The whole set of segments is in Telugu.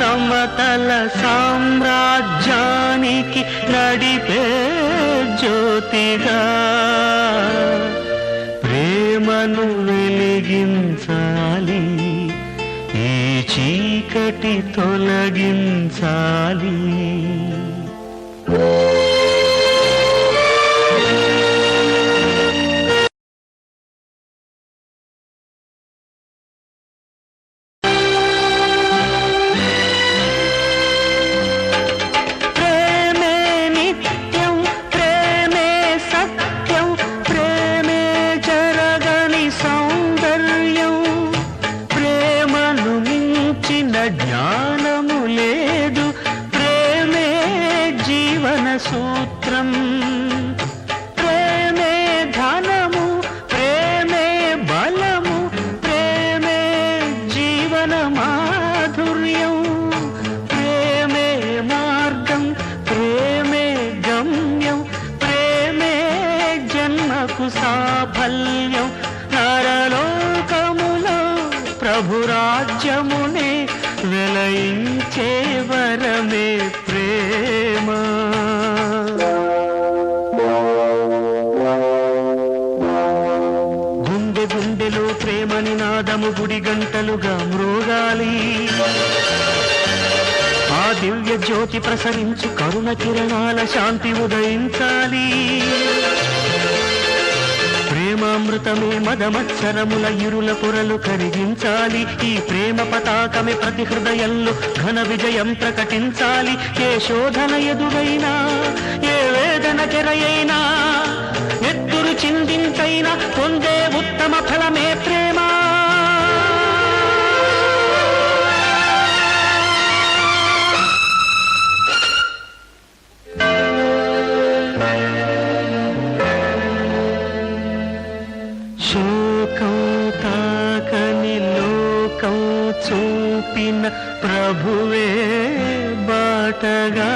సమతల సామ్రాజ్యానికి నడిపే జ్యోతిగా ప్రేమను వెలిగించాలి, ఈ చీకటి తొలగించాలి. జ్ఞానము లేదు, ప్రేమే జీవన సూత్రం. ప్రేమే ధనము, ప్రేమే బలము, ప్రేమే జీవన మాధుర్యం. ప్రేమే మార్గం, ప్రేమే గమ్యం, ప్రేమే జన్మకు సాఫల్యం. నరలోకములో ప్రభురాజ్యమునే వెలయించే వరమే ప్రేమ. గుండె గుండెలో ప్రేమ నినాదము గుడి గంటలుగా మ్రోగాలి. ఆ దివ్య జ్యోతి ప్రసరించు కరుణ కిరణాల శాంతి ఉదయించాలి. ప్రేమామృతమే మదమత్సరముల ఇరుల పొరలు కరిగించాలి. ఈ ప్రేమ పతాకమే ప్రతి హృదయంలో ఘన విజయం ప్రకటించాలి. ఏ శోధన ఎదురైనా, ఏ వేదన చెరయైనా, నెత్తురు చిందించైనా పొందే ఉత్తమ ఫలమే ప్రేమ. శోకం తాకని లోకం చూపిన ప్రభువే బాటగా,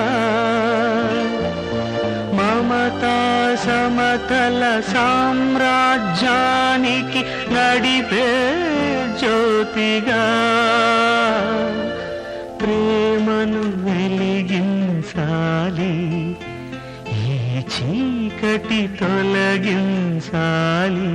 మమతా సమతల సామ్రాజ్యానికి నడిపే జ్యోతిగా ప్రేమను వెలిగించాలి, ఈ చీకటి తొలగించాలి.